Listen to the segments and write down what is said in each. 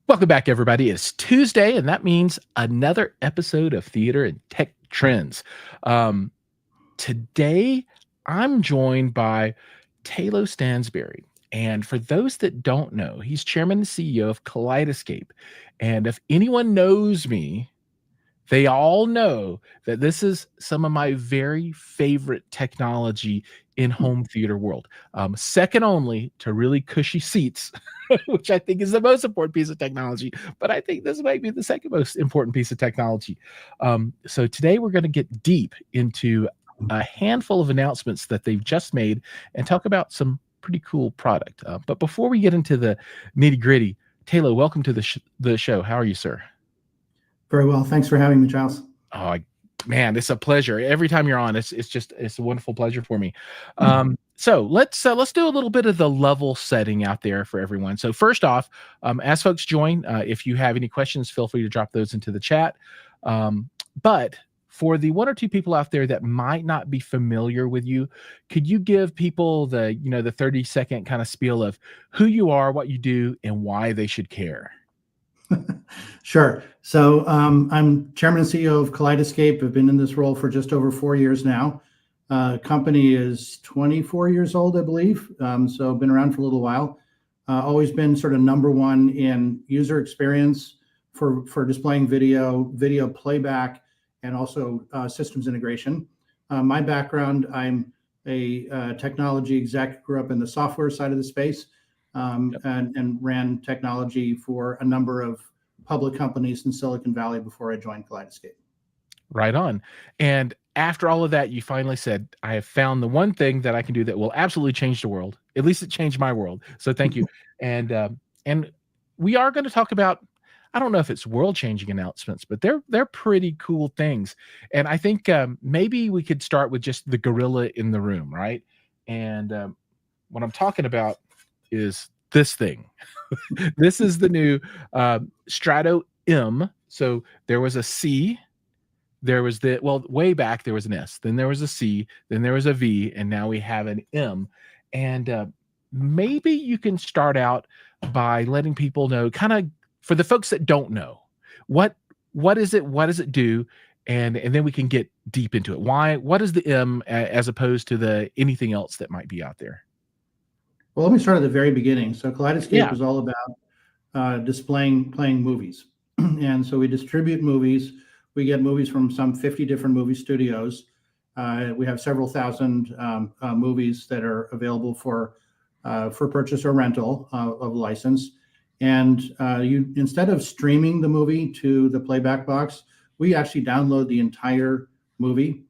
Welcome back, everybody. It's Tuesday, and that means another episode of Theater and Tech Trends. Um, Today, I'm joined by Tayloe Stansbury. And for those that don't know, he's chairman and CEO of Kaleidescape. And if anyone knows me, they all know that this is some of my very favorite technology in home theater world. Second only to really cushy seats, which I think is the most important piece of technology. But I think this might be the second most important piece of technology. So today we're going to get deep into a handful of announcements that they've just made and talk about some pretty cool product. But before we get into the nitty gritty, Taylor, welcome to the show. How are you, sir? Very well. Thanks for having me, Charles. Oh, man, it's a pleasure. Every time you're on, it's a wonderful pleasure for me. So let's do a little bit of the level setting out there for everyone. So first off, as folks join, if you have any questions, feel free to drop those into the chat. But for the one or two people out there that might not be familiar with you, could you give people the 30-second kind of spiel of who you are, what you do, and why they should care? Sure. So I'm chairman and CEO of Kaleidescape. I've been in this role for just over 4 years now. Company is 24 years old, I believe. So I've been around for a little while. Always been sort of number one in user experience for displaying video playback, and also systems integration. My background, I'm a technology exec, grew up in the software side of the space. And ran technology for a number of public companies in Silicon Valley before I joined Kaleidescape. Right on. And after all of that, you finally said, I have found the one thing that I can do that will absolutely change the world. At least it changed my world. So thank you. And we are going to talk about, I don't know if it's world-changing announcements, but they're pretty cool things. And I think maybe we could start with just the gorilla in the room, right? And what I'm talking about is this thing. This is the new Strato M. So there was a C, there was way back there was an S, then there was a C, then there was a V, and now we have an M. And maybe you can start out by letting people know, kind of for the folks that don't know, what is it, what does it do, and then we can get deep into it. What is the M as opposed to the anything else that might be out there? Well, let me start at the very beginning. So Kaleidescape is all about playing movies. And so we distribute movies. We get movies from some 50 different movie studios. We have several thousand movies that are available for purchase or rental of license. And you, instead of streaming the movie to the playback box, we actually download the entire movie.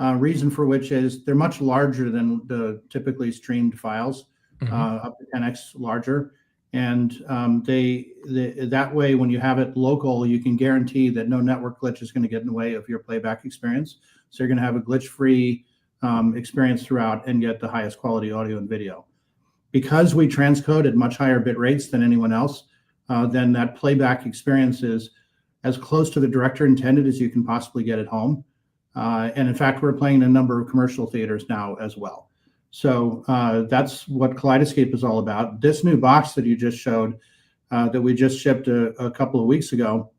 Reason for which is they're much larger than the typically streamed files. Up to 10x larger, and that way, when you have it local, you can guarantee that no network glitch is going to get in the way of your playback experience. So you're going to have a glitch-free experience throughout and get the highest quality audio and video. Because we transcode at much higher bit rates than anyone else, then that playback experience is as close to the director intended as you can possibly get at home. And in fact, we're playing in a number of commercial theaters now as well. So that's what Kaleidescape is all about. This new box that you just showed, that we just shipped a couple of weeks ago,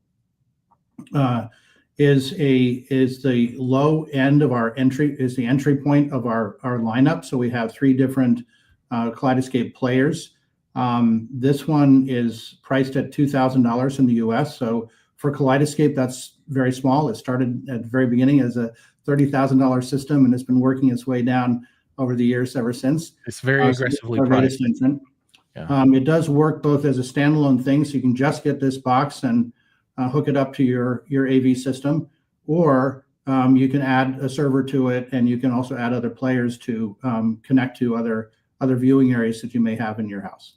is the low end of our entry, is the entry point of our lineup. So we have 3 different Kaleidescape players. This one is priced at $2,000 in the US. So for Kaleidescape, that's very small. It started at the very beginning as a $30,000 system and has been working its way down over the years ever since. It's very aggressively priced. Yeah. It does work both as a standalone thing, so you can just get this box and hook it up to your AV system, or you can add a server to it, and you can also add other players to connect to other viewing areas that you may have in your house.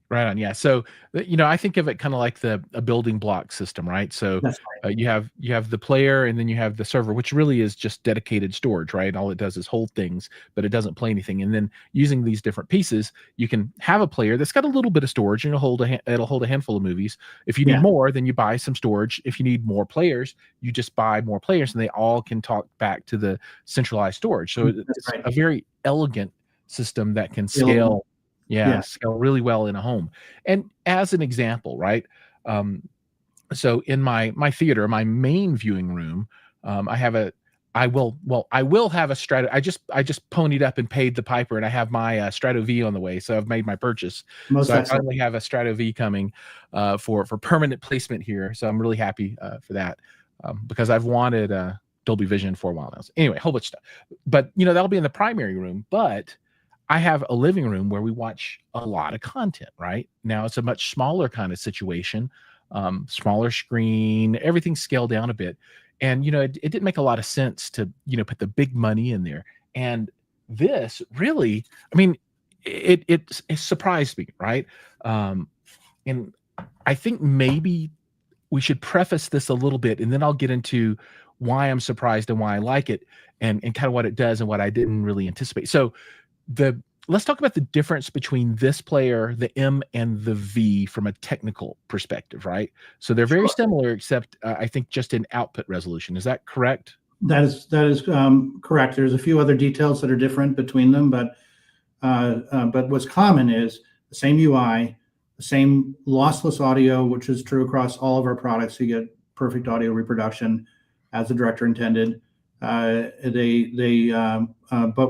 Right on. Yeah. So, I think of it kind of like a building block system, right? So you have the player, and then you have the server, which really is just dedicated storage, right? All it does is hold things, but it doesn't play anything. And then using these different pieces, you can have a player that's got a little bit of storage, and it'll hold a handful of movies. If you need more, then you buy some storage. If you need more players, you just buy more players, and they all can talk back to the centralized storage. So it's a very elegant system that can scale. Scale really well in a home. And as an example, right? So in my theater, my main viewing room, I have a I will have a Strato. I just ponied up and paid the piper, and I have my Strato V on the way. So I've made my purchase. Most So I excellent. finally have a Strato V coming for permanent placement here. So I'm really happy for that because I've wanted Dolby Vision for a while now. So anyway, a whole bunch of stuff. But that'll be in the primary room. But I have a living room where we watch a lot of content. Right now, it's a much smaller kind of situation. Smaller screen, everything's scaled down a bit. And, it didn't make a lot of sense to, put the big money in there. And this really, I mean, it surprised me, right? And I think maybe we should preface this a little bit, and then I'll get into why I'm surprised and why I like it and kind of what it does and what I didn't really anticipate. So let's talk about the difference between this player, the M and the V, from a technical perspective, right? So they're very similar, except I think just in output resolution. Is that correct? That is correct. There's a few other details that are different between them, but what's common is the same UI, the same lossless audio, which is true across all of our products. You get perfect audio reproduction as the director intended. But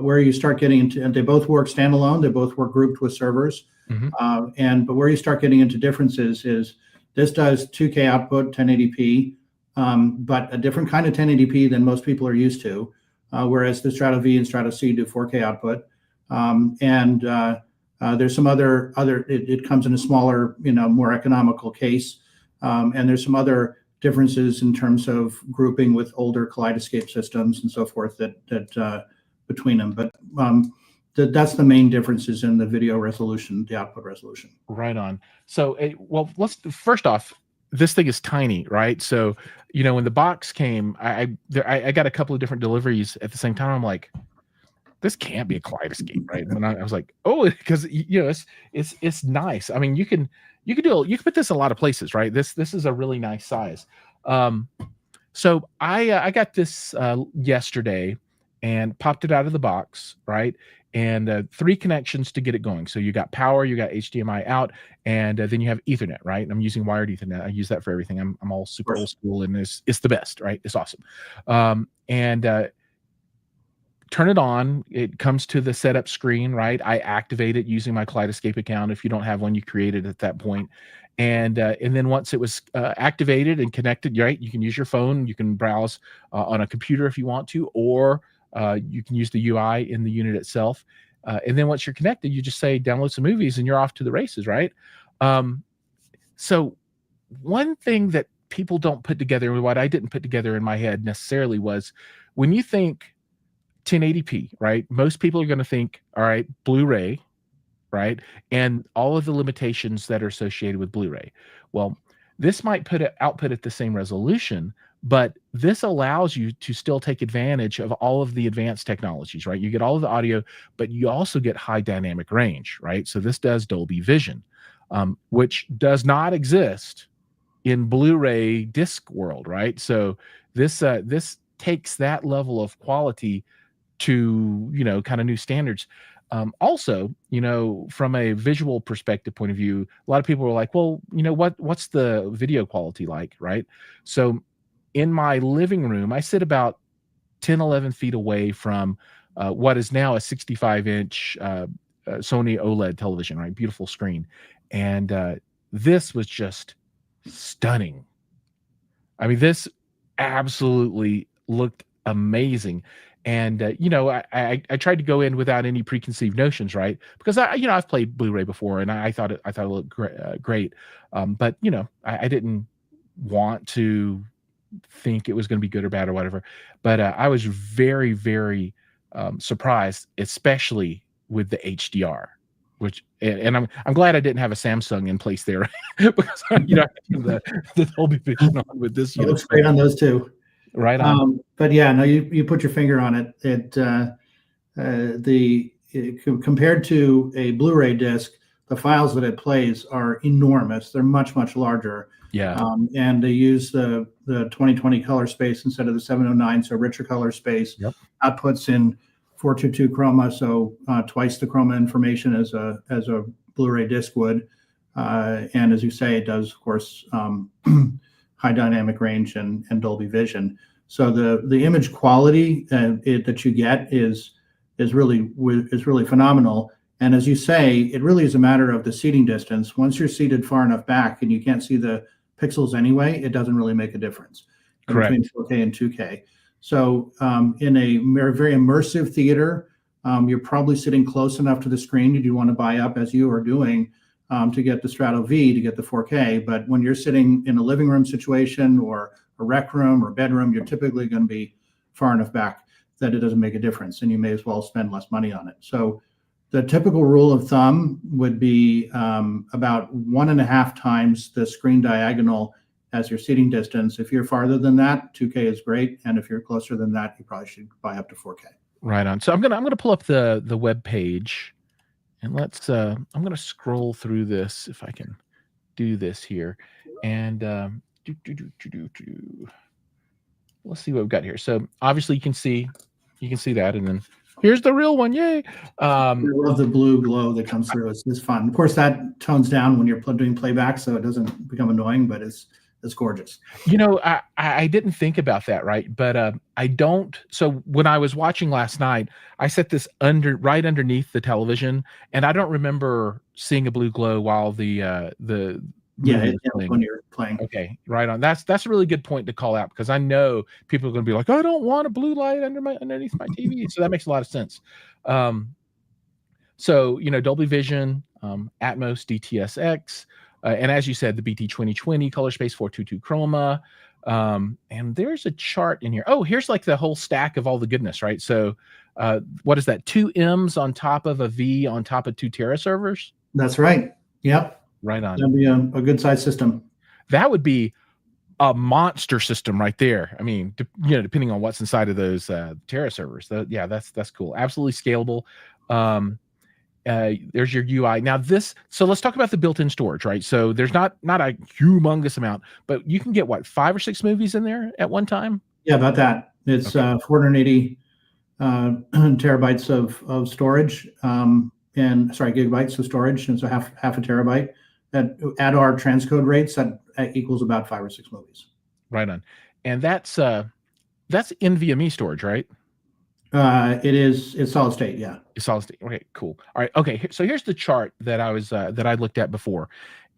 where you start getting into, and they both work standalone, they both work grouped with servers. But where you start getting into differences is this does 2K output, 1080p, but a different kind of 1080p than most people are used to. Whereas the Strato V and Strato C do 4K output. There's some other it comes in a smaller, more economical case. And there's some other differences in terms of grouping with older Kaleidescape systems and so forth that between them. But that's the main differences in the video resolution, the output resolution. Right on. So, let's first off, this thing is tiny, right? So, when the box came, I got a couple of different deliveries at the same time. I'm like, this can't be a Kaleidescape, right? And I was like, oh, because it's nice. I mean, you can put this a lot of places, right? This is a really nice size. So I got this yesterday and popped it out of the box, right? And 3 connections to get it going. So you got power, you got HDMI out, and then you have Ethernet, right? I'm using wired Ethernet. I use that for everything. I'm all super old school, and it's the best, right? It's awesome. Turn it on. It comes to the setup screen, right? I activate it using my Kaleidescape account. If you don't have one, you create it at that point. And then once it was activated and connected, right, you can use your phone. You can browse on a computer if you want to, or you can use the UI in the unit itself. And then once you're connected, you just say download some movies, and you're off to the races, right? So one thing that people don't put together, what I didn't put together in my head necessarily, was when you think 1080p, right? Most people are going to think, all right, Blu-ray, right? And all of the limitations that are associated with Blu-ray. Well, this might put it output at the same resolution, but this allows you to still take advantage of all of the advanced technologies, right? You get all of the audio, but you also get high dynamic range, right? So this does Dolby Vision, which does not exist in Blu-ray disc world, right? So this takes that level of quality to kind of new standards. Also, from a visual perspective point of view, a lot of people were like, well, what's the video quality like, right? So in my living room, I sit about 10, 11 feet away from what is now a 65-inch Sony OLED television, right? Beautiful screen. And this was just stunning. I mean, this absolutely looked amazing. And I tried to go in without any preconceived notions, right? Because I've played Blu-ray before, and I thought it looked great. But I didn't want to think it was going to be good or bad or whatever. But I was very, very surprised, especially with the HDR. And I'm glad I didn't have a Samsung in place there, because the Dolby Vision on with this. It looks great on those too. Right on. But yeah, no, you put your finger on it. Compared to a Blu-ray disc, the files that it plays are enormous. They're much, much larger. Yeah. And they use the 2020 color space instead of the 709, so richer color space. Yep. Outputs in 422 chroma, so twice the chroma information as a Blu-ray disc would. And as you say, it does, of course, high dynamic range and Dolby Vision. So the image quality that you get is really phenomenal. And as you say, it really is a matter of the seating distance. Once you're seated far enough back and you can't see the pixels anyway, it doesn't really make a difference between 4K and 2K. So in a very immersive theater, you're probably sitting close enough to the screen. You do want to buy up, as you are doing, to get the Strato V to get the 4K. But when you're sitting in a living room situation or a rec room or bedroom, you're typically going to be far enough back that it doesn't make a difference, and you may as well spend less money on it. So the typical rule of thumb would be about 1.5 times the screen diagonal as your seating distance. If you're farther than that, 2K is great, and if you're closer than that, you probably should buy up to 4K. Right on. So I'm gonna pull up the web page, and let's I'm gonna scroll through this if I can do this here, and let's see what we've got here. So obviously you can see that, and then here's the real one. Yay! I love the blue glow that comes through. It's fun. Of course, that tones down when you're doing playback, so it doesn't become annoying, but it's gorgeous. You know, I didn't think about that, right? But I don't. So when I was watching last night, I set this right underneath the television, and I don't remember seeing a blue glow while the when you're playing. Okay, right on. That's a really good point to call out, because I know people are going to be like, I don't want a blue light underneath my TV. So that makes a lot of sense. So Dolby Vision, Atmos, DTSX. And as you said, the BT 2020 color space 422 chroma. And there's a chart in here. Oh, here's like the whole stack of all the goodness, right? So what is that? 2 M's on top of a V on top of 2 Tera servers? That's right. Yep. Right on. That'd be a good size system. That would be a monster system right there. I mean, depending on what's inside of those Tera servers. That's cool. Absolutely scalable. There's your UI. Now so let's talk about the built-in storage, right? So there's not a humongous amount, but you can get 5 or 6 movies in there at one time? Yeah, about that. It's 480 terabytes of storage, gigabytes of storage, and so half a terabyte. At our transcode rates, that equals about 5 or 6 movies. Right on. And that's NVMe storage, right? It's solid state. Yeah. It's solid state. Okay, cool. All right. Okay. So here's the chart that I looked at before,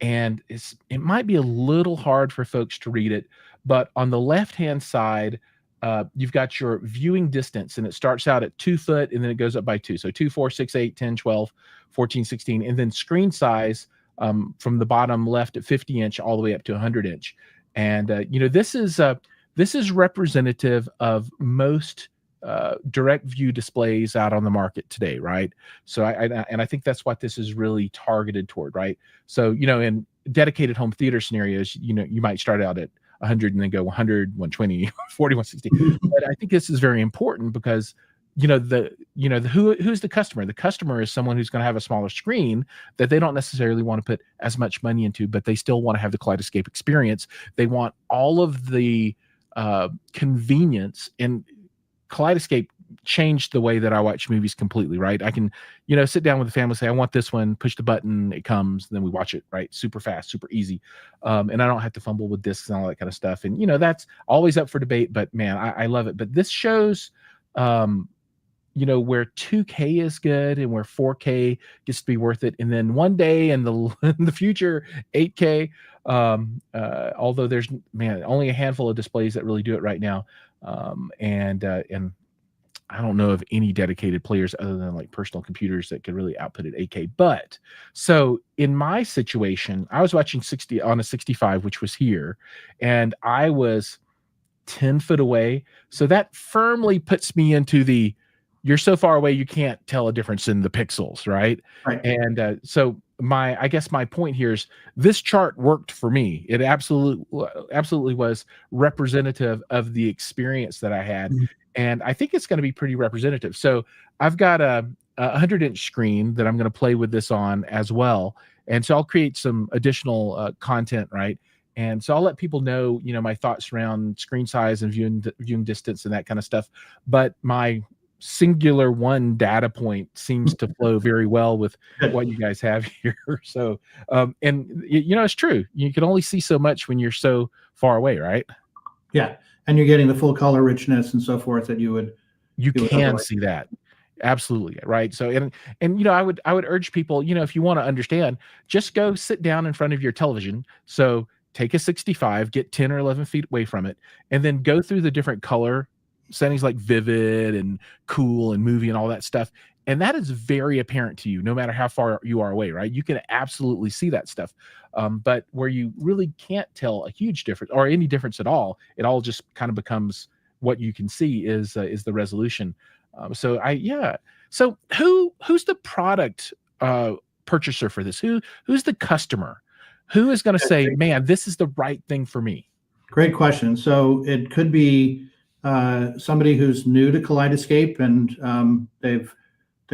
and it might be a little hard for folks to read it, but on the left-hand side, you've got your viewing distance, and it starts out at 2 foot, and then it goes up by 2. So 2, 4, 6, 8, 10, 12, 14, 16, and then screen size from the bottom left at 50 inch all the way up to 100 inch. And this is representative of most direct view displays out on the market today, right? So I think that's what this is really targeted toward, right? So in dedicated home theater scenarios, you might start out at 100 and then go 100, 120, 40, 160. But I think this is very important because who's the customer? The customer is someone who's going to have a smaller screen that they don't necessarily want to put as much money into, but they still want to have the Kaleidescape experience. They want all of the convenience, and Kaleidescape changed the way that I watch movies completely, right? I can, sit down with the family, say, I want this one, push the button, it comes, then we watch it, right? Super fast, super easy. And I don't have to fumble with discs and all that kind of stuff. And, that's always up for debate, but man, I love it. But this shows, where 2K is good and where 4K gets to be worth it. And then one day in the future, 8K, although there's, only a handful of displays that really do it right now. And I don't know of any dedicated players other than like personal computers that could really output at 8K. But so in my situation, I was watching 60 on a 65, which was here, and I was 10 foot away. So that firmly puts me into you're so far away, you can't tell a difference in the pixels, right? Right. And so I guess my point here is this chart worked for me. It absolutely was representative of the experience that I had. Mm-hmm. And I think it's going to be pretty representative. So I've got a 100-inch screen that I'm going to play with this on as well. And so I'll create some additional content, right? And so I'll let people know, my thoughts around screen size and viewing distance and that kind of stuff. But my singular one data point seems to flow very well with Good. what you guys have here. So, and it's true. You can only see so much when you're so far away, right? Yeah, and you're getting the full color richness and so forth that you would can otherwise. see that. Absolutely, right? So, and I would urge people, if you want to understand, just go sit down in front of your television. So take a 65, get 10 or 11 feet away from it, and then go through the different color settings like vivid and cool and movie and all that stuff. And that is very apparent to you, no matter how far you are away, right? You can absolutely see that stuff. But where you really can't tell a huge difference or any difference at all, it all just kind of becomes what you can see is the resolution. So who's the product purchaser for this? Who's the customer? Who is going to say, man, this is the right thing for me? Great question. So it could be somebody who's new to Kaleidescape and they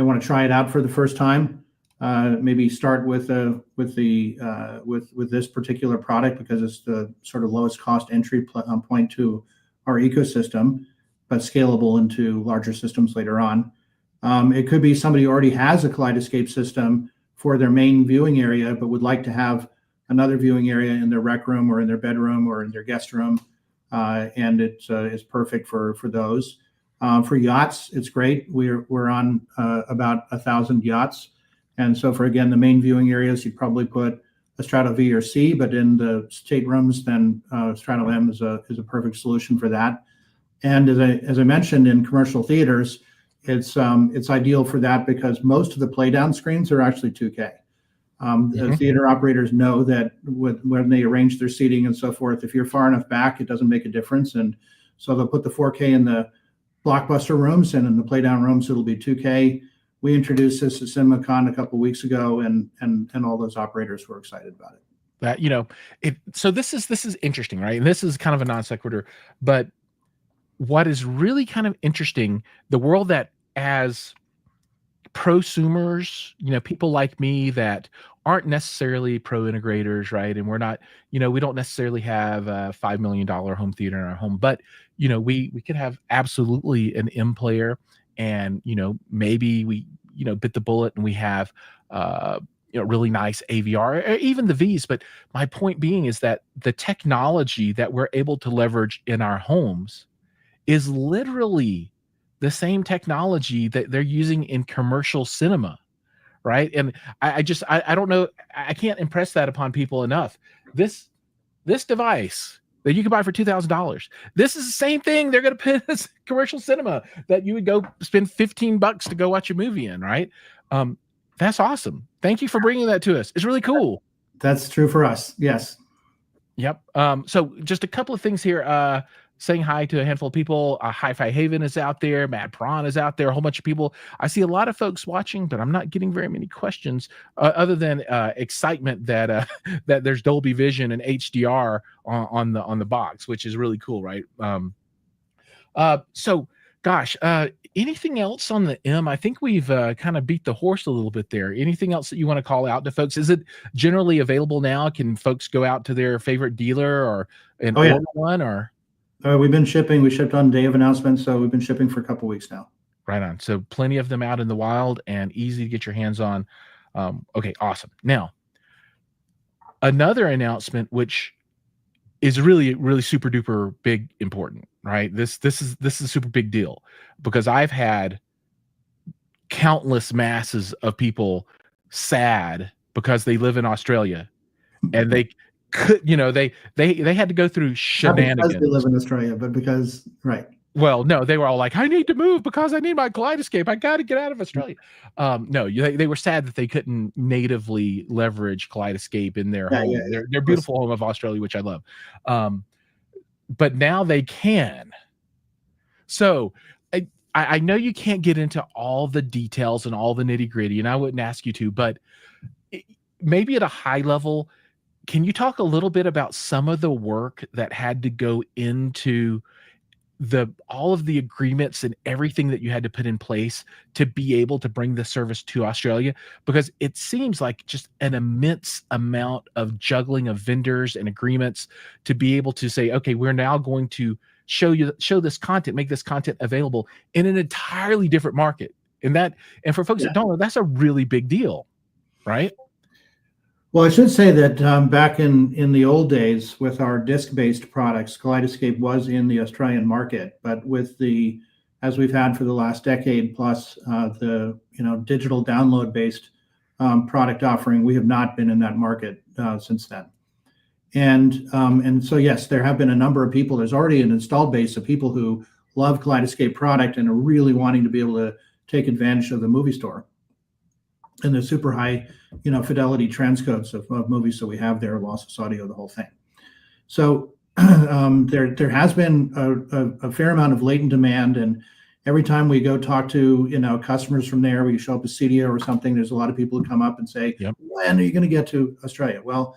want to try it out for the first time. Maybe start with this particular product because it's the sort of lowest cost entry point to our ecosystem, but scalable into larger systems later on. It could be somebody who already has a Kaleidescape system for their main viewing area, but would like to have another viewing area in their rec room or in their bedroom or in their guest room, and it's perfect for those. For yachts, it's great. We're on about 1,000 yachts, and so for again the main viewing areas, you'd probably put a Strato V or C, but in the staterooms, then Strato M is a perfect solution for that. And as I mentioned, in commercial theaters, it's ideal for that because most of the play down screens are actually 2K. The theater operators know that when they arrange their seating and so forth, if you're far enough back, it doesn't make a difference. And so they'll put the 4K in the blockbuster rooms, and in the play down rooms, it'll be 2K. We introduced this at CinemaCon a couple of weeks ago, and all those operators were excited about it. That so this is interesting, right? And this is kind of a non sequitur, but what is really kind of interesting, the world that as prosumers, people like me that aren't necessarily pro integrators, right? And we're not, we don't necessarily have a $5 million home theater in our home, but we could have absolutely an M player, and maybe we bit the bullet and we have really nice AVR or even the Vs. But my point being is that the technology that we're able to leverage in our homes is literally the same technology that they're using in commercial cinema, right? And I don't know, I can't impress that upon people enough. This device that you can buy for $2,000, this is the same thing they're going to put in commercial cinema that you would go spend $15 to go watch a movie in, right? That's awesome. Thank you for bringing that to us. It's really cool. That's true for us. Yes. Yep. So just a couple of things here. Saying hi to a handful of people. Hi-Fi Haven is out there. Mad Prawn is out there. A whole bunch of people. I see a lot of folks watching, but I'm not getting very many questions other than excitement that that there's Dolby Vision and HDR on the box, which is really cool, right? So, gosh, anything else on the M? I think we've kind of beat the horse a little bit there. Anything else that you want to call out to folks? Is it generally available now? Can folks go out to their favorite dealer or order one or? We've been shipping. We shipped on day of announcement, so we've been shipping for a couple weeks now. Right on. So plenty of them out in the wild and easy to get your hands on. Okay, awesome. Now, another announcement, which is really, really super duper big, important, right? This is a super big deal because I've had countless masses of people sad because they live in Australia and they could, they had to go through shenanigans. Not because they live in Australia, but because, right. Well, no, they were all like, I need to move because I need my Kaleidescape. I got to get out of Australia. No, they were sad that they couldn't natively leverage Kaleidescape in their home, their beautiful home of Australia, which I love. But now they can. So I know you can't get into all the details and all the nitty gritty, and I wouldn't ask you to, but maybe at a high level, can you talk a little bit about some of the work that had to go into all of the agreements and everything that you had to put in place to be able to bring the service to Australia? Because it seems like just an immense amount of juggling of vendors and agreements to be able to say, okay, we're now going to show this content, make this content available in an entirely different market. And for folks that don't know, that's a really big deal, right? Well, I should say that back in the old days with our disc-based products, Kaleidescape was in the Australian market, but as we've had for the last decade plus the digital download-based product offering, we have not been in that market since then. And so yes, there have been a number of people. There's already an installed base of people who love Kaleidescape product and are really wanting to be able to take advantage of the movie store and the super high, fidelity transcodes of movies that we have there, lossless audio, the whole thing. So there has been a fair amount of latent demand, and every time we go talk to customers from there, we show up a CDO or something. There's a lot of people who come up and say, Yep. When are you going to get to Australia? Well,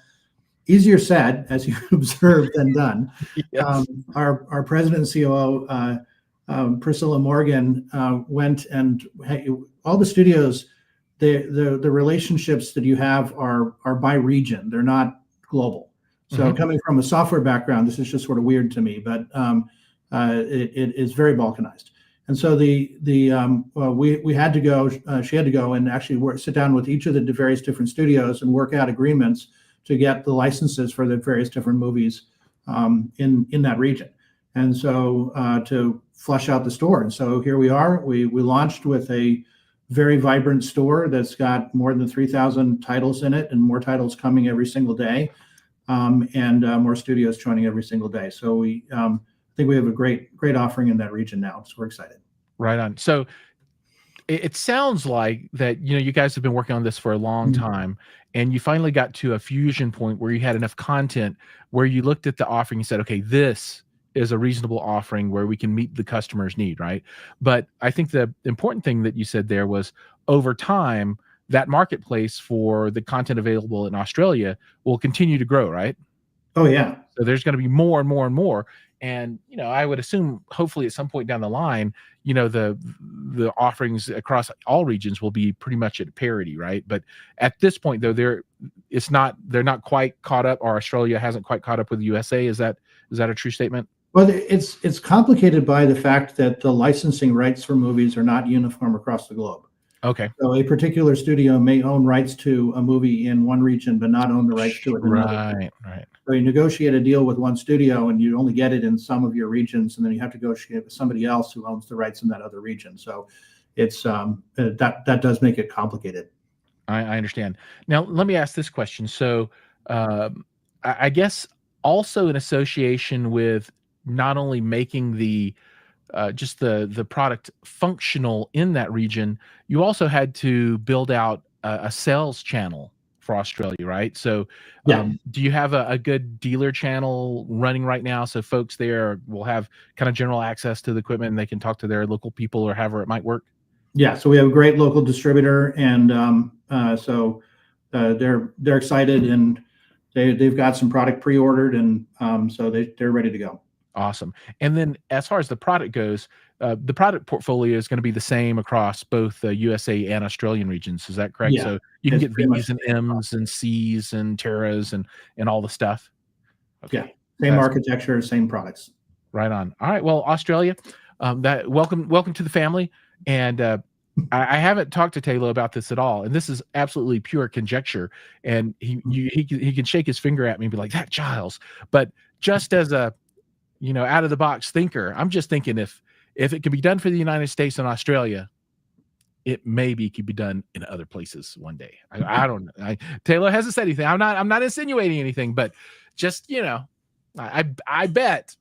easier said, as you observed, than done. Yes. Our president and COO, Priscilla Morgan, went and all the studios. The relationships that you have are by region. They're not global. So coming from a software background, this is just sort of weird to me, but it is very balkanized. And so we had to go. She had to go and actually sit down with each of the various different studios and work out agreements to get the licenses for the various different movies in that region. And so to flush out the store. And so here we are. We launched with a very vibrant store that's got more than 3,000 titles in it, and more titles coming every single day, and more studios joining every single day. So we think we have a great offering in that region now. So we're excited. Right on. So it sounds like that, you guys have been working on this for a long time, and you finally got to a fusion point where you had enough content where you looked at the offering and said, okay, this is a reasonable offering where we can meet the customer's need, right? But I think the important thing that you said there was, over time, that marketplace for the content available in Australia will continue to grow, right? Oh, yeah. So there's going to be more and more and more. And, I would assume hopefully at some point down the line, the offerings across all regions will be pretty much at parity, right? But at this point, though, they're not quite caught up, or Australia hasn't quite caught up with the USA. Is that a true statement? Well, it's complicated by the fact that the licensing rights for movies are not uniform across the globe. Okay. So a particular studio may own rights to a movie in one region, but not own the rights to it in another. Right. So you negotiate a deal with one studio, and you only get it in some of your regions, and then you have to negotiate with somebody else who owns the rights in that other region. So it's that does make it complicated. I understand. Now, let me ask this question. So I guess also in association with not only making the just the product functional in that region, you also had to build out a sales channel for Australia, right? So do you have a good dealer channel running right now, so folks there will have kind of general access to the equipment and they can talk to their local people or however it might work? Yeah, so we have a great local distributor, and so they're excited, and they've got some product pre-ordered, and so they're ready to go. Awesome. And then as far as the product goes, the product portfolio is going to be the same across both the USA and Australian regions. Is that correct? Yeah, so you can get V's and M's and C's and Terras and all the stuff. Okay. Yeah, same architecture, same products. Right on. All right. Well, Australia, welcome to the family. And I haven't talked to Tayloe about this at all, and this is absolutely pure conjecture. And he can shake his finger at me and be like, "That Giles." But just as a out of the box thinker, I'm just thinking if it can be done for the United States and Australia, it maybe could be done in other places one day. I don't know. Tayloe hasn't said anything. I'm not insinuating anything, but just I bet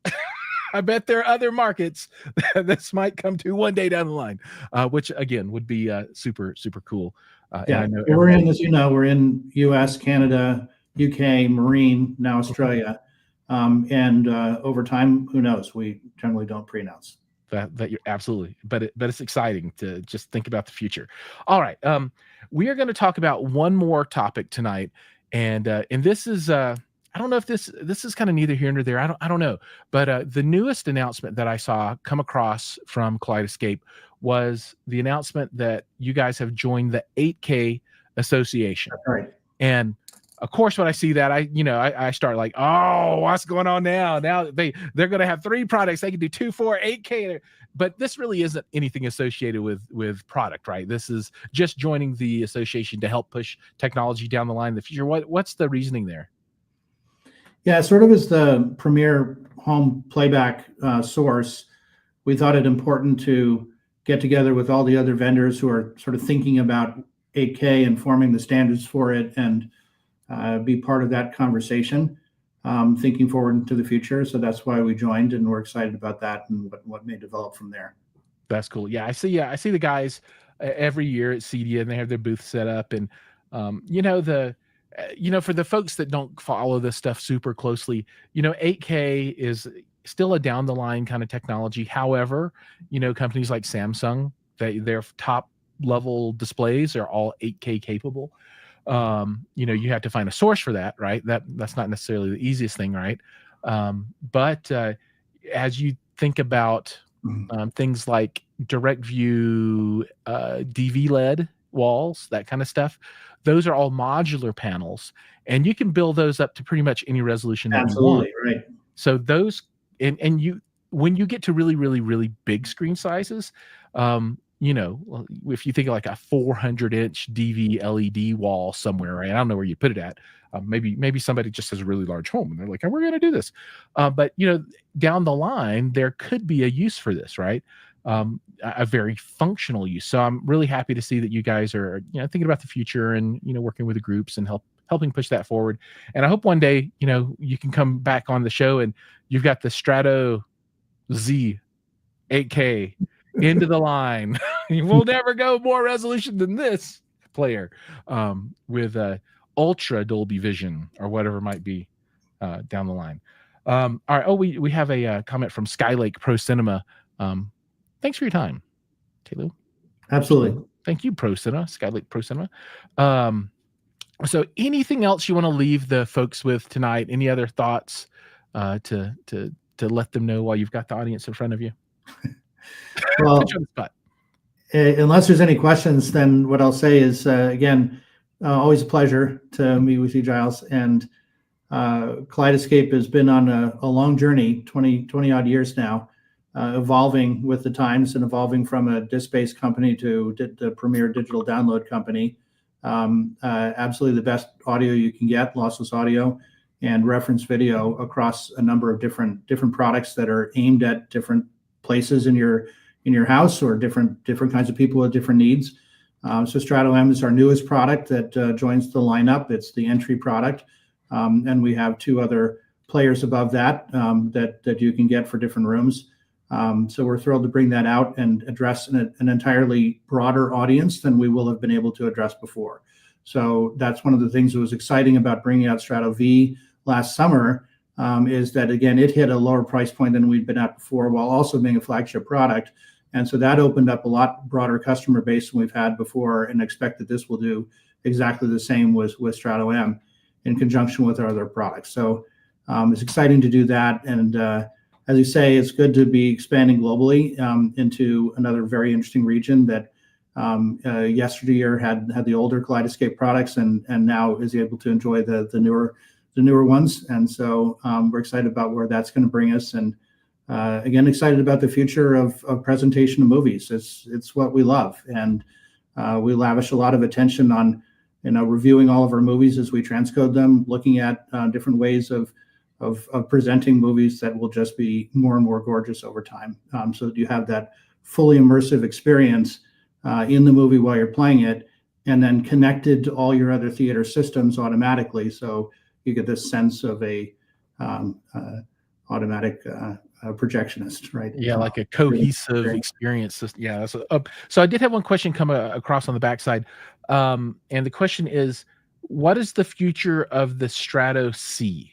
I bet there are other markets that this might come to one day down the line, which again would be super cool. Yeah, and I know we're in, as we're in U.S., Canada, UK, Marine, now Australia. And over time, who knows? We generally don't pre-announce. That you're absolutely, but it's exciting to just think about the future. All right, we are going to talk about one more topic tonight, and this is I don't know if this is kind of neither here nor there. I don't know, but the newest announcement that I saw come across from Kaleidescape was the announcement that you guys have joined the 8K Association. That's right. And Of course, when I see that, I start like, oh, what's going on now? Now they're going to have 3 products. They can do 2, 4, 8K. But this really isn't anything associated with product, right? This is just joining the association to help push technology down the line in the future. What's the reasoning there? Yeah, sort of as the premier home playback source, we thought it important to get together with all the other vendors who are sort of thinking about 8K and forming the standards for it, and be part of that conversation, thinking forward into the future. So that's why we joined, and we're excited about that and what may develop from there. That's cool. Yeah, I see the guys every year at CEDIA, and they have their booth set up, and for the folks that don't follow this stuff super closely, 8K is still a down the line kind of technology. However, companies like Samsung, their top level displays are all 8K capable. You have to find a source for that, right? That's not necessarily the easiest thing, right? But as you think about things like direct view, DV LED walls, that kind of stuff, those are all modular panels, and you can build those up to pretty much any resolution that you want. Right. So those, and when you get to really, really, really big screen sizes, if you think of like a 400-inch DV LED wall somewhere, right? I don't know where you put it at. Maybe somebody just has a really large home and they're like, oh, we're going to do this. But down the line, there could be a use for this, right? A very functional use. So I'm really happy to see that you guys are, thinking about the future and, working with the groups and helping push that forward. And I hope one day, you can come back on the show and you've got the Strato Z 8K into the line. We'll never go more resolution than this player, with ultra Dolby Vision or whatever might be down the line. All right. Oh, we have a comment from Skylake Pro Cinema. Thanks for your time, Tayloe. Absolutely. Thank you, Skylake Pro Cinema. So anything else you want to leave the folks with tonight? Any other thoughts to let them know while you've got the audience in front of you? Well, unless there's any questions, then what I'll say is, again, always a pleasure to meet with you, Giles. And Kaleidescape has been on a long journey, 20 odd years now, evolving with the times and evolving from a disc-based company to the premier digital download company. Absolutely the best audio you can get, lossless audio and reference video across a number of different products that are aimed at different places in your house or different kinds of people with different needs. So Strato M is our newest product that joins the lineup. It's the entry product, and we have 2 other players above that that you can get for different rooms. So we're thrilled to bring that out and address an entirely broader audience than we will have been able to address before. So that's one of the things that was exciting about bringing out Strato V last summer, is that, again, it hit a lower price point than we'd been at before while also being a flagship product. And so that opened up a lot broader customer base than we've had before, and expect that this will do exactly the same with Strato M in conjunction with our other products. So it's exciting to do that. And as you say, it's good to be expanding globally into another very interesting region that yesteryear had the older Kaleidescape products and now is able to enjoy the newer ones. And so we're excited about where that's going to bring us. And again, excited about the future of presentation of movies. It's what we love. And we lavish a lot of attention on, reviewing all of our movies as we transcode them, looking at different ways of presenting movies that will just be more and more gorgeous over time, so that you have that fully immersive experience in the movie while you're playing it, and then connected to all your other theater systems automatically. So you get this sense of a automatic projectionist, right? Yeah, like a cohesive experience. Yeah. So I did have one question come across on the backside, and the question is, what is the future of the Strato C?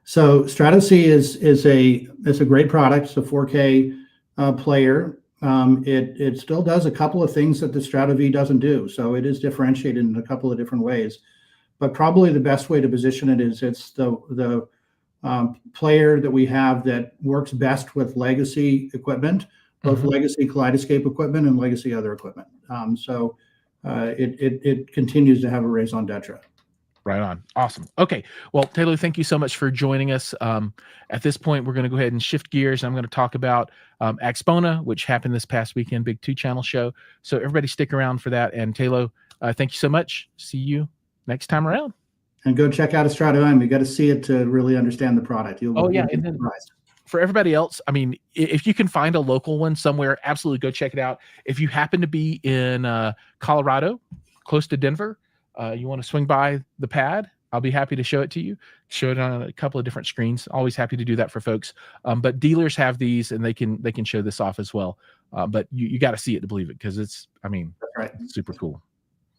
So Strato C is a great product. It's a 4K player. It still does a couple of things that the Strato V doesn't do. So it is differentiated in a couple of different ways. But probably the best way to position it is it's the player that we have that works best with legacy equipment, both legacy Kaleidescape equipment and legacy other equipment. So it continues to have a raison d'etre. Right on. Awesome. Okay. Well, Tayloe, thank you so much for joining us. At this point, we're going to go ahead and shift gears. I'm going to talk about Axpona, which happened this past weekend, big 2-channel show. So everybody stick around for that. And Tayloe, thank you so much. See you next time around. And go check out a Strato M. You got to see it to really understand the product. You'll be surprised. For everybody else, I mean, if you can find a local one somewhere, absolutely go check it out. If you happen to be in Colorado, close to Denver, you want to swing by the pad, I'll be happy to show it to you. Show it on a couple of different screens. Always happy to do that for folks. But dealers have these, and they can show this off as well. But you got to see it to believe it, because it's, I mean, super cool.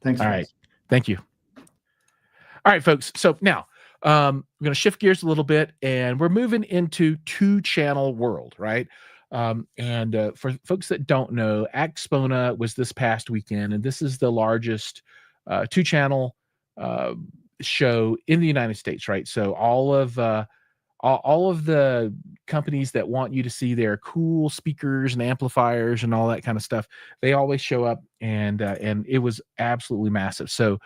Thanks. All right. Thank you. All right, folks. So now we're going to shift gears a little bit, and we're moving into 2-channel world, right? And for folks that don't know, Axpona was this past weekend, and this is the largest 2-channel show in the United States, right? So all of the companies that want you to see their cool speakers and amplifiers and all that kind of stuff, they always show up, and it was absolutely massive. So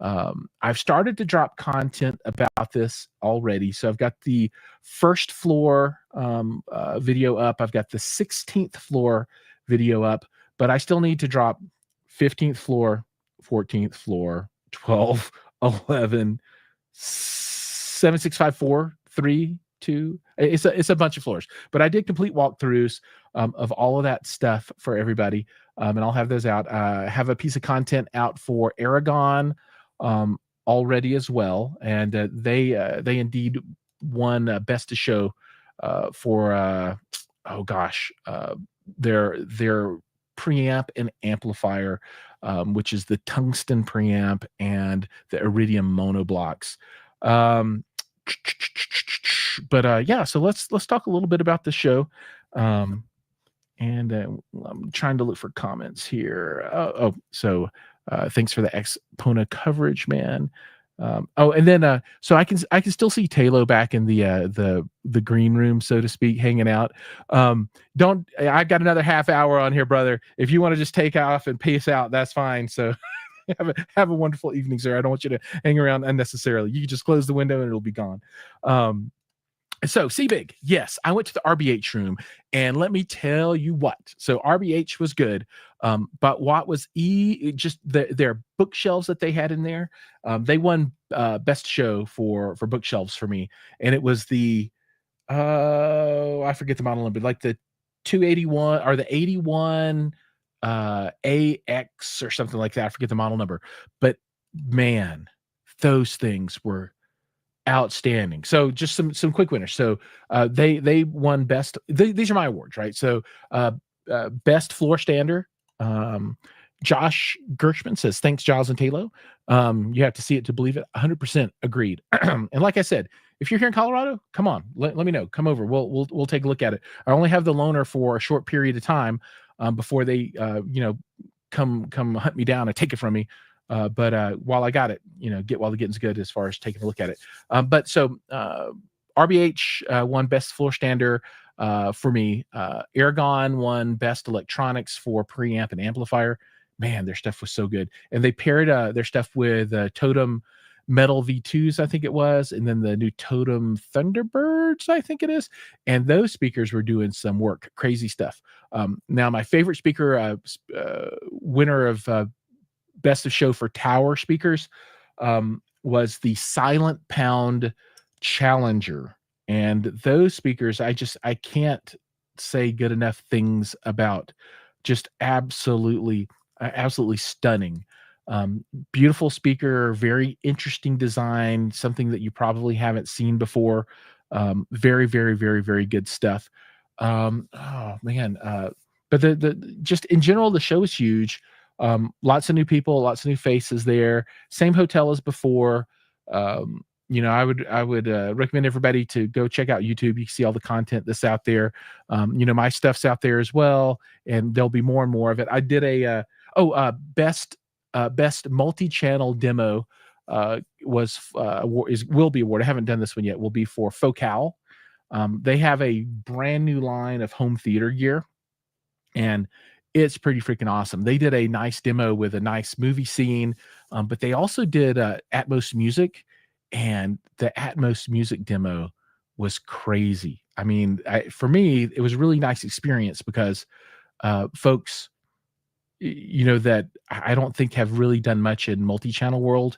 I've started to drop content about this already. So I've got the first floor video up. I've got the 16th floor video up, but I still need to drop 15th floor, 14th floor, 12, 11, 7, 6, 5, 4, 3, 2. It's a bunch of floors, but I did complete walkthroughs of all of that stuff for everybody. And I'll have those out. I have a piece of content out for Aragon already as well, and they indeed won Best of Show for their preamp and amplifier, which is the tungsten preamp and the iridium monoblocks. But yeah, so let's talk a little bit about the show. And I'm trying to look for comments here. So thanks for the Axpona coverage, man. And then so I can still see Tayloe back in the green room, so to speak, hanging out. I've got another half hour on here, brother. If you want to just take off and peace out, that's fine. So have a wonderful evening, sir. I don't want you to hang around unnecessarily. You can just close the window and it'll be gone. So CBig, yes, I went to the RBH room, and let me tell you what. So RBH was good, but what was just their bookshelves that they had in there. They won Best Show for bookshelves for me, and it was the I forget the model number, like the 281 or the 81 AX or something like that. I forget the model number, but man, those things were outstanding. So just some quick winners. So they won best. These are my awards, right? So best floor stander. Josh Gershman says, thanks, Giles and Tayloe. You have to see it to believe it. 100% agreed. And like I said, if you're here in Colorado, come on, let me know. Come over. We'll take a look at it. I only have the loaner for a short period of time before they come hunt me down and take it from me. But while I got it, get while the getting's good as far as taking a look at it. But so RBH won best floor stander for me. Aragon won best electronics for preamp and amplifier. Man, their stuff was so good. And they paired their stuff with Totem Metal V2s, I think it was, and then the new Totem Thunderbirds, I think it is. And those speakers were doing some work, crazy stuff. Now, my favorite speaker, winner of Best of Show for tower speakers, was the Silent Pound Challenger. And those speakers, I can't say good enough things about. Just absolutely stunning. Beautiful speaker, very interesting design, something that you probably haven't seen before. Very, very, very, very good stuff. Oh man. But the just in general, the show is huge. Lots of new people, lots of new faces there. Same hotel as before. I would recommend everybody to go check out YouTube. You can see all the content that's out there. My stuff's out there as well, and there'll be more and more of it. I did a best multi-channel demo will be awarded. I haven't done this one yet. Will be for Focal. They have a brand new line of home theater gear, and it's pretty freaking awesome. They did a nice demo with a nice movie scene, but they also did Atmos music, and the Atmos music demo was crazy. I mean, for me, it was a really nice experience because folks, that I don't think have really done much in multi-channel world,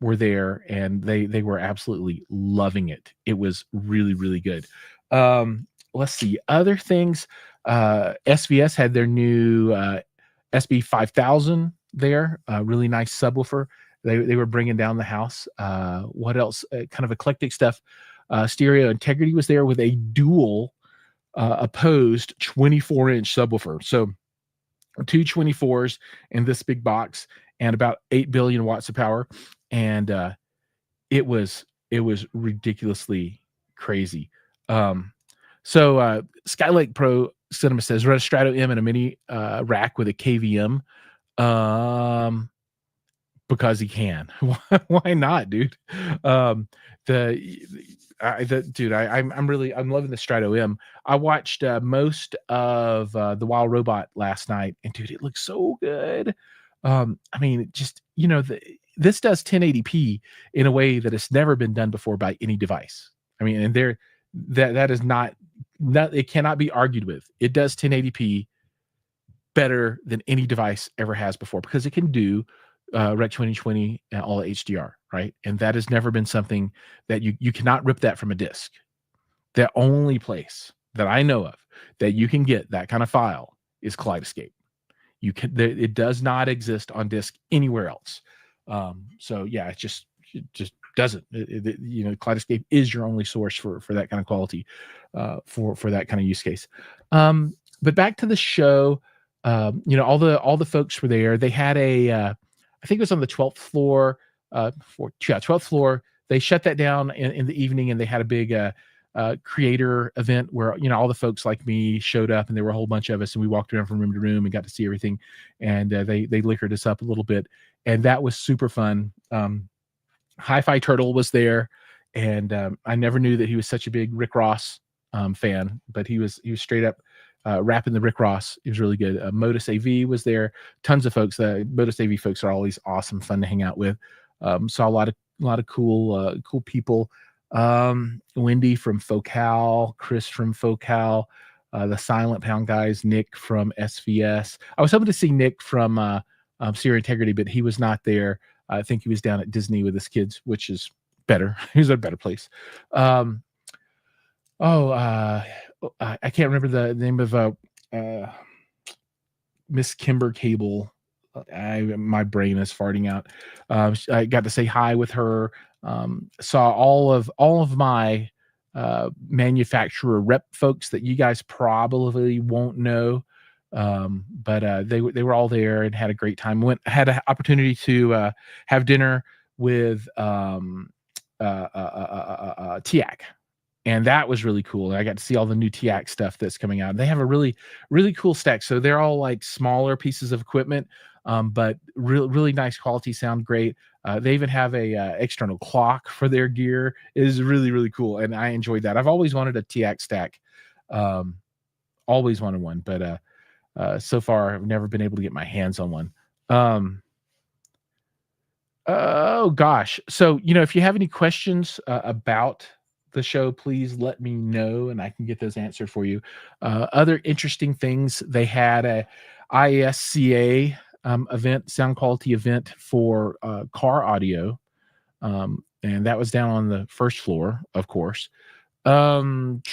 were there, and they were absolutely loving it. It was really, really good. Let's see other things. SVS had their new SB 5000 there, really nice subwoofer. They were bringing down the house. What else? Kind of eclectic stuff. Stereo Integrity was there with a dual opposed 24-inch subwoofer. So two 24s in this big box and about 8 billion watts of power. And it was ridiculously crazy. So Skylake Pro Cinema says run a Strato M and a mini rack with a KVM. Because he can. Why not, dude? I'm loving the Strato M. I watched most of the Wild Robot last night, and dude, it looks so good. I mean, just this does 1080p in a way that it's never been done before by any device. I mean, and that is not it cannot be argued with. It does 1080p better than any device ever has before because it can do Rec 2020 and all HDR, right? And that has never been something that you cannot rip that from a disc. The only place that I know of that you can get that kind of file is Kaleidescape. It does not exist on disc anywhere else. So yeah, it just doesn't. Kaleidescape is your only source for that kind of quality, for that kind of use case. But back to the show, all the folks were there. They had I think it was on the 12th floor, 12th floor. They shut that down in the evening, and they had a big creator event where all the folks like me showed up, and there were a whole bunch of us, and we walked around from room to room and got to see everything. And they liquored us up a little bit, and that was super fun. Hi-Fi Turtle was there, and I never knew that he was such a big Rick Ross fan, but he was straight up rapping the Rick Ross. It was really good. Modus AV was there. Tons of folks. Modus AV folks are always awesome, fun to hang out with. Saw a lot of cool people. Wendy from Focal, Chris from Focal, the Silent Pound guys, Nick from SVS. I was hoping to see Nick from Stereo Integrity, but he was not there. I think he was down at Disney with his kids, which is better. He's at a better place. I can't remember the name of Miss Kimber Cable. My brain is farting out. I got to say hi with her. Saw all of my manufacturer rep folks that you guys probably won't know, but they were all there and had a great time. Had an opportunity to have dinner with TIAC. And that was really cool. I got to see all the new TIAC stuff that's coming out. They have a really, really cool stack. So they're all like smaller pieces of equipment, but really nice quality, sound great. They even have a external clock for their gear. It is really, really cool. And I enjoyed that. I've always wanted a TIAC stack. Always wanted one, but so far I've never been able to get my hands on one. Oh gosh. So, if you have any questions about the show, please let me know and I can get those answered for you. Other interesting things, they had a ISCA event, sound quality event for car audio, and that was down on the first floor, of course. And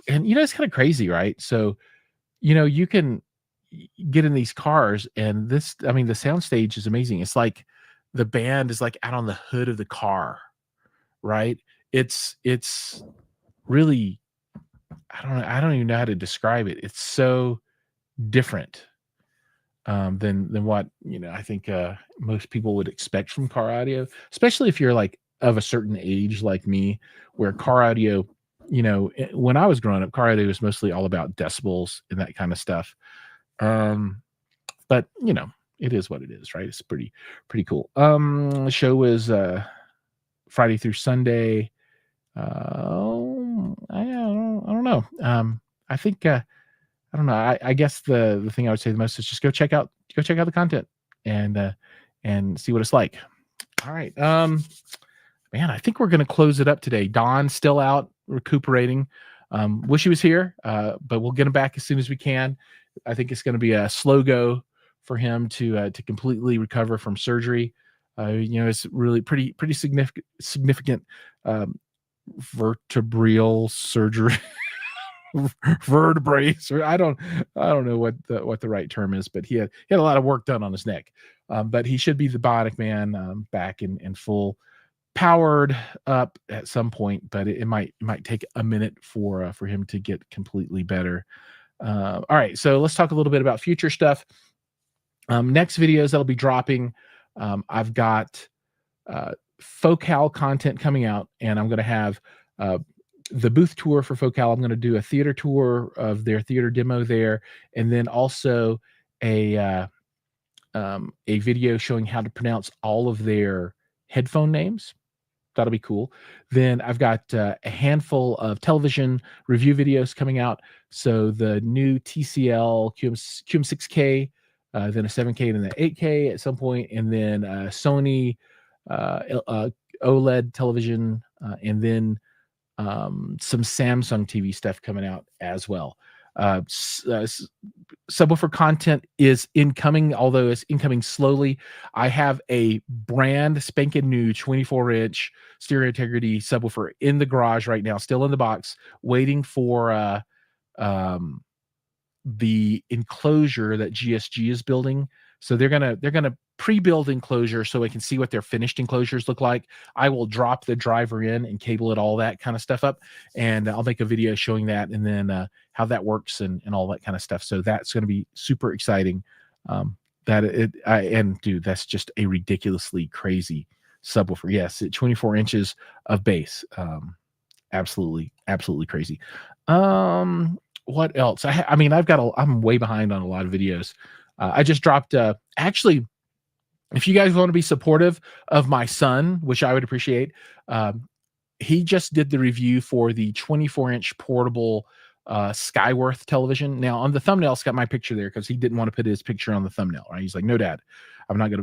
it's kind of crazy, right? So you can get in these cars, and the sound stage is amazing. It's like the band is like out on the hood of the car, right? It's really, I don't even know how to describe it. It's so different than what I think most people would expect from car audio, especially if you're like of a certain age like me, where car audio, when I was growing up, car audio was mostly all about decibels and that kind of stuff. But it is what it is, right? It's pretty cool. The show was Friday through Sunday. I don't know. I think I don't know. I guess the thing I would say the most is just go check out the content and see what it's like. All right. man, I think we're going to close it up today. Don's still out recuperating. Wish he was here, but we'll get him back as soon as we can. I think it's going to be a slow go for him to completely recover from surgery. It's really pretty significant vertebral surgery. Vertebrae. I don't know what the right term is, but he had a lot of work done on his neck. But he should be the Bionic Man back in full powered up at some point, but it might take a minute for him to get completely better. All right, so let's talk a little bit about future stuff. Next videos that'll be dropping. I've got Focal content coming out, and I'm going to have the booth tour for Focal. I'm going to do a theater tour of their theater demo there, and then also a video showing how to pronounce all of their headphone names. That'll be cool. Then I've got a handful of television review videos coming out. So the new TCL QM6K, then a 7K, and then the 8K at some point, and then Sony OLED television, and then some Samsung TV stuff coming out as well. Subwoofer content is incoming, although it's incoming slowly. I have a brand spanking new 24-inch stereo integrity subwoofer in the garage right now, still in the box, waiting for the enclosure that GSG is building. So they're gonna pre-build enclosure so I can see what their finished enclosures look like. I will drop the driver in and cable it, all that kind of stuff up, and I'll make a video showing that, and then how that works and all that kind of stuff. So that's going to be super exciting. Dude, that's just a ridiculously crazy subwoofer. Yes, 24 inches of bass. Absolutely crazy. What else? I'm way behind on a lot of videos. I just dropped actually, if you guys want to be supportive of my son, which I would appreciate, he just did the review for the 24-inch portable Skyworth television. Now on the thumbnail, it's got my picture there because he didn't want to put his picture on the thumbnail, right? He's like, no, Dad,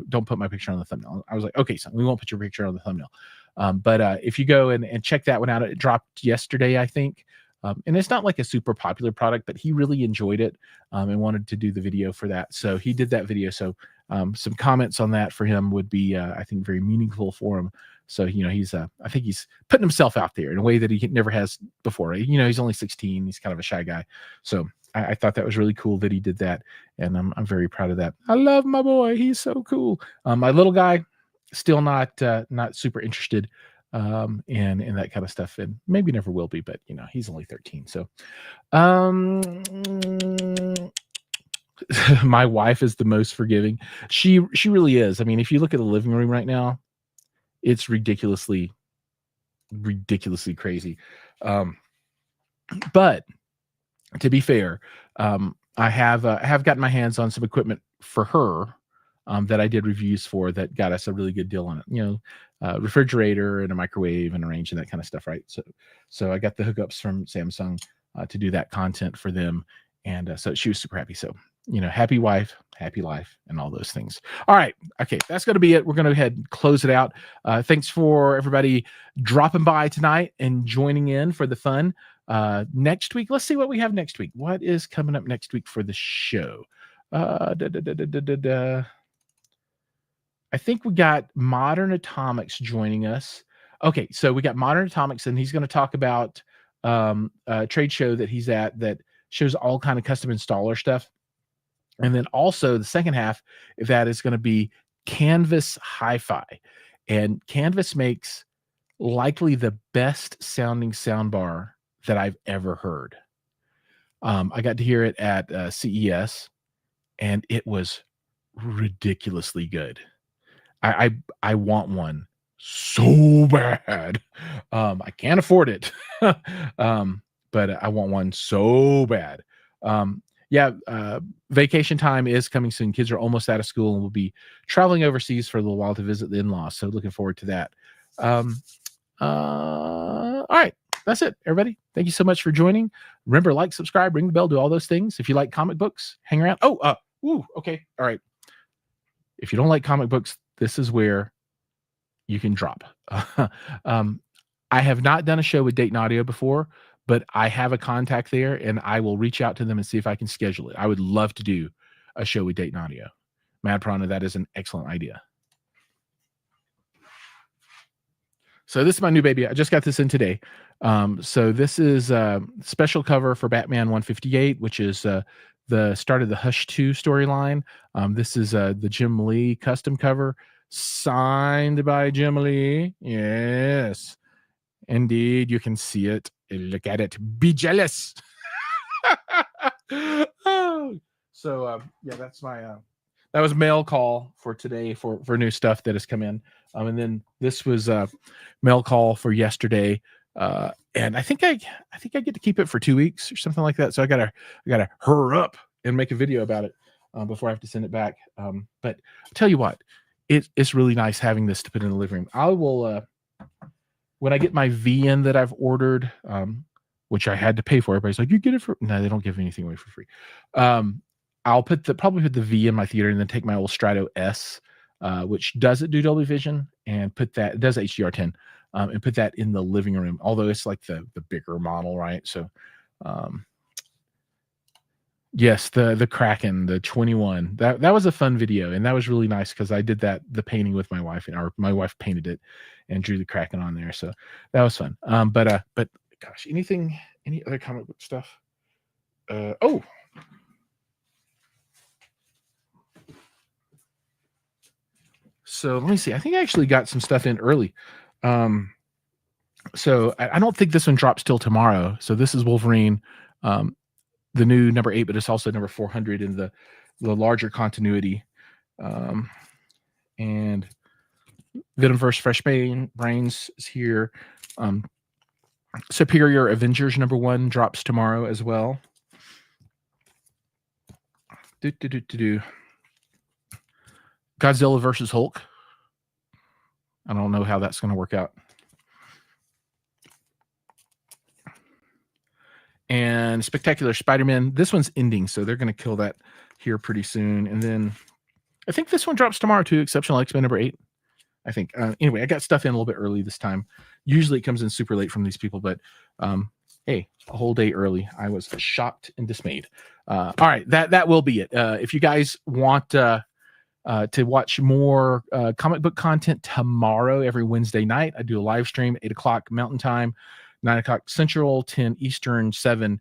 don't put my picture on the thumbnail. I was like, okay, son, we won't put your picture on the thumbnail. But if you go and check that one out, it dropped yesterday, I think. And it's not like a super popular product, but he really enjoyed it and wanted to do the video for that. So he did that video. So some comments on that for him would be, I think, very meaningful for him. So, I think he's putting himself out there in a way that he never has before. Right? He's only 16. He's kind of a shy guy. So I thought that was really cool that he did that. And I'm very proud of that. I love my boy. He's so cool. My little guy, still not super interested in that kind of stuff, and maybe never will be, but he's only 13. So my wife is the most forgiving. She really is. I mean, if you look at the living room right now, it's ridiculously crazy. But to be fair, I have gotten my hands on some equipment for her that I did reviews for that got us a really good deal on it. Refrigerator and a microwave and a range and that kind of stuff, right? So I got the hookups from Samsung to do that content for them, and so she was super happy. So happy wife, happy life, and all those things. All right, okay, that's going to be it. We're going to go ahead and close it out. Thanks for everybody dropping by tonight and joining in for the fun. Next week, let's see what we have next week. What is coming up next week for the show? I think we got Modern Atomics joining us. Okay, so we got Modern Atomics, and he's going to talk about a trade show that he's at that shows all kind of custom installer stuff. And then also the second half of that is going to be Canvas Hi-Fi. And Canvas makes likely the best sounding soundbar that I've ever heard. I got to hear it at CES, and it was ridiculously good. I want one so bad. I can't afford it, but I want one so bad. Vacation time is coming soon. Kids are almost out of school, and we'll be traveling overseas for a little while to visit the in-laws. So looking forward to that. All right, that's it, everybody. Thank you so much for joining. Remember, like, subscribe, ring the bell, do all those things. If you like comic books, hang around. Okay. All right. If you don't like comic books, this is where you can drop. I have not done a show with Dayton Audio before, but I have a contact there, and I will reach out to them and see if I can schedule it. I would love to do a show with Dayton Audio. Mad Piranha, that is an excellent idea. So this is my new baby. I just got this in today. So this is a special cover for Batman 158, which is the start of the Hush 2 storyline. This is the Jim Lee custom cover, signed by Jim Lee. Yes, indeed. You can see it. Look at it. Be jealous. So yeah, that's my that was mail call for today for new stuff that has come in. And then this was mail call for yesterday. And I think I get to keep it for 2 weeks or something like that. So I gotta hurry up and make a video about it before I have to send it back. But I'll tell you what, it's really nice having this to put in the living room. I will when I get my V in that I've ordered, which I had to pay for. Everybody's like, you get it for no, they don't give anything away for free. I'll probably put the V in my theater and then take my old Strato S, which doesn't do Dolby Vision, and put that, it does HDR10, and put that in the living room. Although it's like the bigger model, right? So, yes, the Kraken, the 21. That was a fun video, and that was really nice because I did the painting with my wife, and my wife painted it and drew the Kraken on there. So that was fun. But gosh, any other comic book stuff? Oh. So let me see. I think I actually got some stuff in early. So I don't think this one drops till tomorrow. So this is Wolverine, the new number 8, but it's also number 400 in the larger continuity. And Venomverse Fresh Brains is here. Superior Avengers number 1 drops tomorrow as well. Godzilla versus Hulk. I don't know how that's going to work out. And Spectacular Spider-Man. This one's ending, so they're going to kill that here pretty soon. And then I think this one drops tomorrow too, Exceptional X-Men number 8. I think. Anyway, I got stuff in a little bit early this time. Usually it comes in super late from these people, but hey, a whole day early. I was shocked and dismayed. All right, that will be it. If you guys want to watch more comic book content tomorrow, every Wednesday night, I do a live stream, 8 o'clock Mountain Time, 9 o'clock Central, 10 Eastern, 7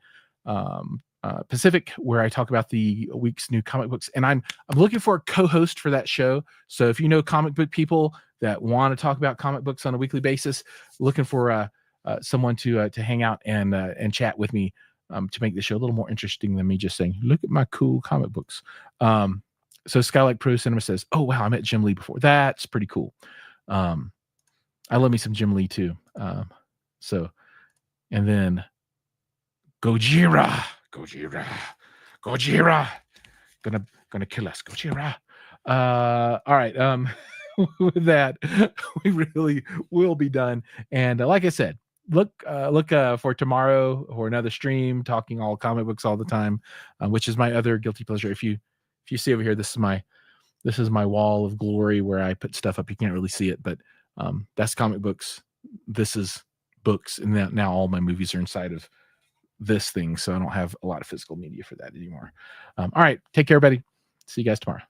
Pacific, where I talk about the week's new comic books. And I'm looking for a co-host for that show. So if you know comic book people that want to talk about comic books on a weekly basis, looking for someone to hang out and chat with me to make the show a little more interesting than me just saying, look at my cool comic books. So Skylight Pro Cinema says, oh, wow, I met Jim Lee before. That's pretty cool. I love me some Jim Lee too. And then Gojira, gonna kill us, Gojira. All right. With that, we really will be done. And like I said, look for tomorrow or another stream talking all comic books all the time, which is my other guilty pleasure. If you see over here, this is my wall of glory where I put stuff up. You can't really see it, but that's comic books. This is books, and now all my movies are inside of this thing, so I don't have a lot of physical media for that anymore. All right, take care, everybody. See you guys tomorrow.